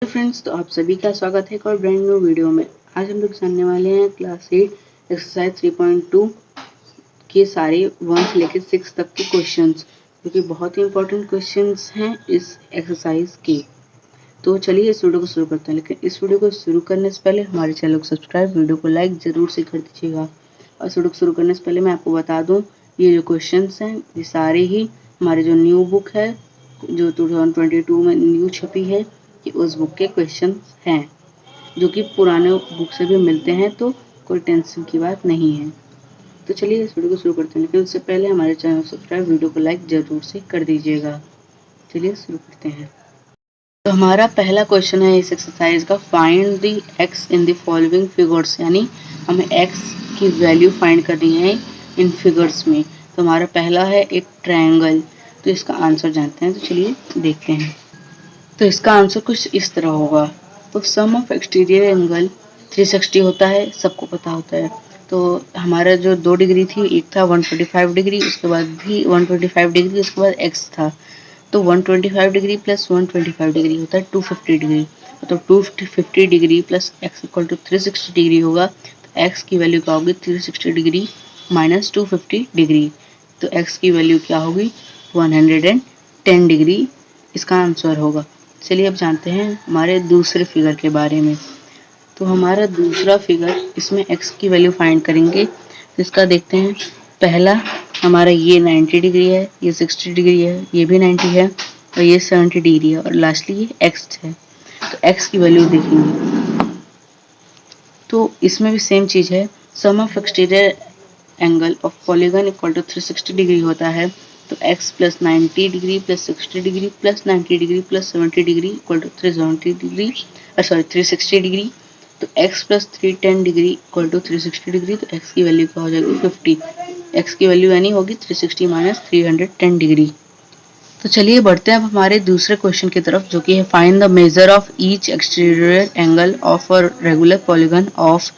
Friends, तो आप सभी का स्वागत है एक और ब्रांड न्यू वीडियो में। आज हम लोग जानने वाले हैं क्लास 8 एक्सरसाइज 3.2 के सारे 1 से लेकर 6 तक के क्वेश्चंस, जो कि बहुत ही इंपॉर्टेंट क्वेश्चंस हैं इस एक्सरसाइज के। तो चलिए इस वीडियो को शुरू करते हैं, लेकिन इस वीडियो को शुरू करने से पहले हमारे चैनल को सब्सक्राइब, वीडियो को लाइक जरूर से कर दीजिएगा। और इस वीडियो को शुरू करने से पहले मैं आपको बता दूँ, ये जो क्वेश्चन हैं ये सारे ही हमारे जो न्यू बुक है, जो 2022 में न्यू छपी है, कि उस बुक के क्वेश्चन हैं, जो कि पुराने बुक से भी मिलते हैं, तो कोई टेंशन की बात नहीं है। तो चलिए इस वीडियो को शुरू करते हैं, लेकिन उससे पहले हमारे चैनल को सब्सक्राइब, वीडियो को लाइक जरूर से कर दीजिएगा। चलिए शुरू करते हैं। तो हमारा पहला क्वेश्चन है इस एक्सरसाइज का, find the x in the following figures, यानी हमें एक्स की वैल्यू फाइंड करनी है इन फिगर्स में। तो हमारा पहला है एक ट्रायंगल, तो इसका आंसर जानते हैं। तो चलिए देखते हैं। तो इसका आंसर कुछ इस तरह होगा। तो सम ऑफ एक्सटीरियर एंगल 360 होता है, सबको पता होता है। तो हमारा जो 2 डिग्री थी, एक था 125 डिग्री, उसके बाद भी 125 डिग्री, उसके बाद एक्स था। तो 125 डिग्री प्लस 125 डिग्री होता है 250 डिग्री। तो 250 degree plus x equal to 360 degree होगा। तो एक्स की वैल्यू क्या होगी? 360 डिग्री माइनस 250 डिग्री। तो एक्स की वैल्यू क्या होगी? 110 डिग्री इसका आंसर होगा। चलिए अब जानते हैं हमारे दूसरे फिगर के बारे में। तो हमारा दूसरा फिगर, इसमें x की वैल्यू फाइंड करेंगे। तो इसका देखते हैं। पहला हमारा ये 90 डिग्री है, ये 60 डिग्री है, ये भी 90 है, और ये 70 डिग्री है, और लास्टली ये x है। तो x की वैल्यू देखेंगे। तो इसमें भी सेम चीज़ है, sum of exterior angle of polygon equal to 360 degree होता है। तो x plus 90 degree plus 60 degree plus 90 degree plus 70 degree equal to 370 degree, 360 degree. तो x plus 310 degree equal to 360 degree. तो x की वैल्यू क्या हो जाएगी? 50। x की वैल्यू यानी होगी 360 माइनस 310 डिग्री। तो चलिए बढ़ते हैं अब हमारे दूसरे क्वेश्चन की तरफ, जो कि है find the major of each exterior angle of a regular polygon of,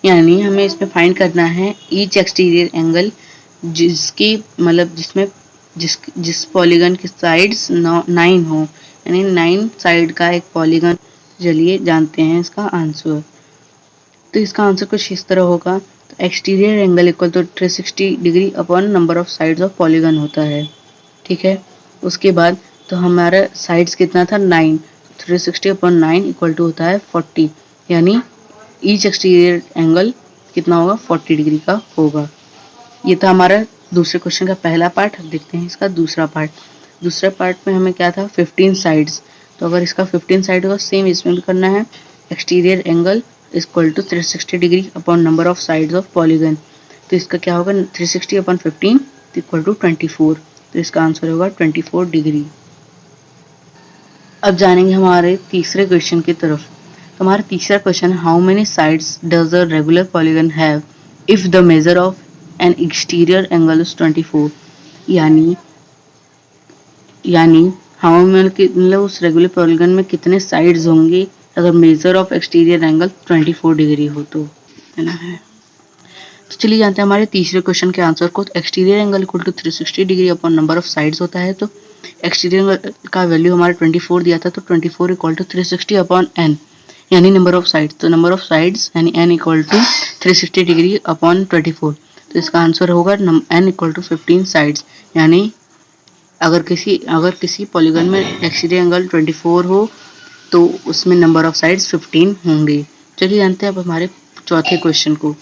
यानी हमें इसमें फाइंड करना है ईच एक्सटीरियर एंगल, जिसकी मतलब जिसमें जिस पॉलीगन की साइड्स 9 हो, यानी 9 साइड का एक पॉलीगन। चलिए जानते हैं इसका आंसर। तो इसका आंसर कुछ इस तरह होगा। तो exterior angle equal to 360 degree upon number of sides of polygon होता है। ठीक है। उसके बाद तो हमारा साइड्स कितना था? 9। 360 अपॉन 9 इक्वल टू होता है 40, यानी ईच एक्सटीरियर एंगल कितना होगा? 40 डिग्री का होगा। ये था हमारा दूसरे क्वेश्चन का पहला पार्ट। अब देखते हैं इसका दूसरा पार्ट। दूसरे पार्ट में हमें क्या था? 15 साइड्स। तो अगर इसका 15 साइड होगा, सेम इसमें भी करना है। Exterior angle equal to 360 degree upon number of sides of polygon. तो इसका क्या होगा? 360 अपॉन 15 इक्वल टू 24। तो इसका आंसर होगा 24 डिग्री। अब जानेंगे हमारे तीसरे क्वेश्चन की तरफ। तो हमारा तीसरा question, how many sides does a regular polygon have if the measure of N exterior angle is 24। यानी हाउ मतलब उस रेगुलर पॉलीगन में कितने साइड्स होंगे अगर measure of exterior angle 24 degree हो, तो है ना। तो चलिए जानते हैं हमारे तीसरे क्वेश्चन के आंसर को। Exterior angle equal to 360 degree upon number of sides होता है। तो एक्सटीरियर का वैल्यू हमारा 24 दिया था, तो 24 इक्वल टू 360 अपॉन n, यानी नंबर ऑफ साइड्स। तो नंबर ऑफ साइड्स यानी n equal to 360 degree upon 24। तो इसका आंसर होगा n इक्वल टू 15 साइड्स, यानी अगर किसी पॉलीगन में एक्सटीरियर एंगल 24 हो तो उसमें नंबर ऑफ साइड्स 15 होंगे। चलिए जानते हैं अब हमारे चौथे क्वेश्चन को।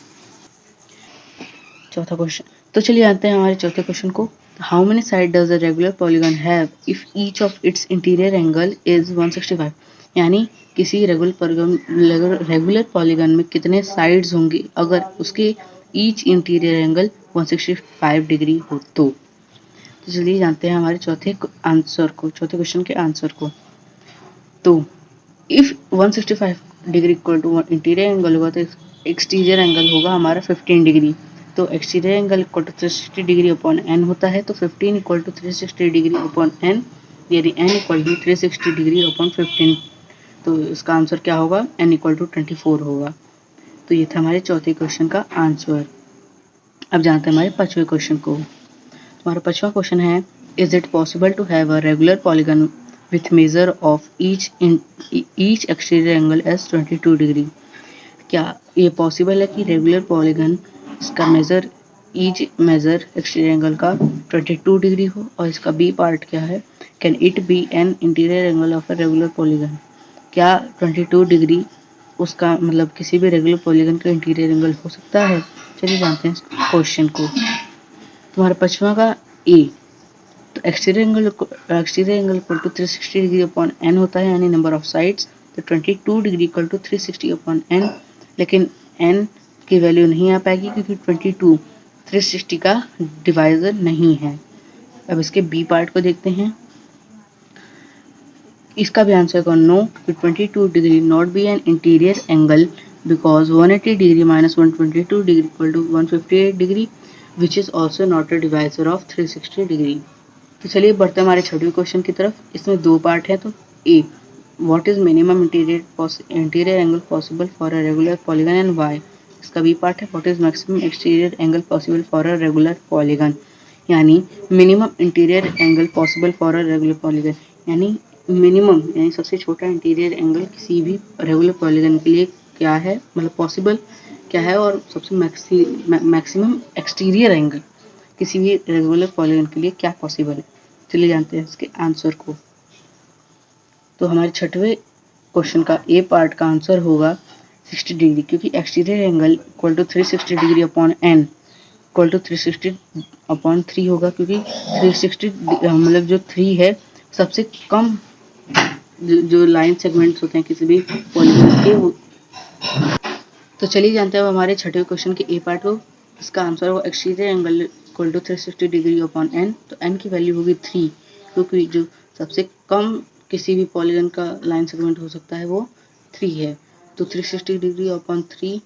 चौथा क्वेश्चन, तो चलिए जानते हैं हमारे चौथे क्वेश्चन को। How many side does a regular polygon have if each of its interior angle is 165। यानी किसी रेगुलर पॉलीगन में कितने साइड्स होंगे अगर उसके ईच इंटीरियर एंगल 165 डिग्री हो। तो चलिए जानते हैं हमारे चौथे क्वेश्चन के आंसर को। तो if 165 degree equal to interior angle होगा, तो एक्सटीरियर एंगल होगा हमारा 15 डिग्री। तो exterior angle equal to 360 degree upon n होता है। तो 15 equal to 360 degree upon n, यानी n equal to 360 degree upon 15। तो इसका आंसर क्या होगा? n इक्वल टू 24 होगा। तो ये था हमारे चौथे क्वेश्चन का आंसर। अब जानते हैं हमारे पांचवें क्वेश्चन को। हमारा पांचवा क्वेश्चन है, is it possible to have a regular polygon with measure of each exterior angle as 22 degree. क्या ये पॉसिबल है कि रेगुलर पॉलीगन इसका मेजर एक्सटीरियर एंगल का 22 डिग्री हो? और इसका बी पार्ट क्या है, can it be an interior angle of a regular polygon? क्या 22 डिग्री उसका मतलब किसी भी रेगुलर पॉलीगन का इंटीरियर एंगल हो सकता है? चलिए जानते हैं क्वेश्चन को। तुम्हारा पचवां का ए, तो exterior angle equal to 360 degree upon n होता है, यानी नंबर ऑफ साइड्स। तो 22 degree equal to 360 upon n, लेकिन एन की वैल्यू नहीं आ पाएगी क्योंकि 22 360 का डिवाइजर नहीं है। अब इसके बी पार्ट को देखते हैं। इसका भी आंसर होगा no, 22 degree not be an interior angle because 180 degree minus 122 degree equal to 158 degree which is also not a divisor of 360 degree. तो चलिए बढ़ते हैं हमारे छठवें क्वेश्चन की तरफ। इसमें दो पार्ट है। तो A, what is minimum interior angle possible for a regular polygon and why? इसका बी पार्ट है, what is maximum exterior angle possible for a regular polygon, यानी minimum interior angle possible for a regular polygon, यानी minimum यानी सबसे छोटा interior angle किसी भी regular polygon के लिए क्या है, मतलब पॉसिबल क्या है, और सबसे मैक्सिमम एक्सटीरियर एंगल किसी भी रेगुलर पॉलीगन के लिए क्या पॉसिबल है। चलिए जानते हैं इसके आंसर को। तो हमारे छठवें क्वेश्चन का ए पार्ट का आंसर होगा 60 डिग्री, क्योंकि exterior angle equal to 360 degree upon n equal to 360 upon 3 होगा, क्योंकि 360 मतलब जो 3 है सबसे कम जो लाइन सेगमेंट्स होते हैं किसी भी पॉलीगन के वो। तो चलिए जानते हैं हमारे छठे क्वेश्चन के ए पार्ट को। इसका आंसर होगा exterior angle equal to 360 degree upon n. तो एन की वैल्यू होगी 3, क्योंकि जो सबसे कम किसी भी पॉलीगन का लाइन सेगमेंट हो सकता है वो 3 है। तो 360 डिग्री अपॉन 3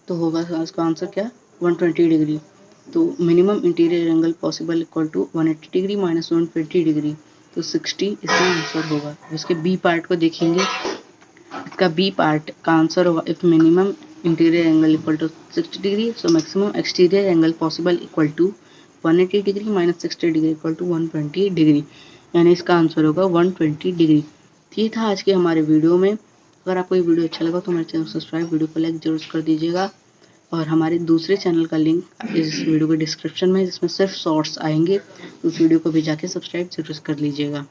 तो होगा इसका आंसर क्या, 120 डिग्री। तो minimum interior angle possible equal to 180 degree minus 120 degree, तो 60 इसका आंसर होगा। इसके बी पार्ट को देखेंगे। इसका बी पार्ट का आंसर होगा if minimum interior angle equal to 60 degree so maximum exterior angle possible equal to 180 degree minus 60 degree equal to 120 degree, यानी इसका आंसर होगा 120 डिग्री। ये था आज के हमारे वीडियो में। अगर आपको ये वीडियो अच्छा लगा तो हमारे चैनल को सब्सक्राइब, वीडियो को लाइक जरूर कर दीजिएगा। और हमारे दूसरे चैनल का लिंक इस वीडियो के डिस्क्रिप्शन में, जिसमें सिर्फ शॉर्ट्स आएंगे, उस वीडियो को भी जाके सब्सक्राइब जरूर कर लीजिएगा।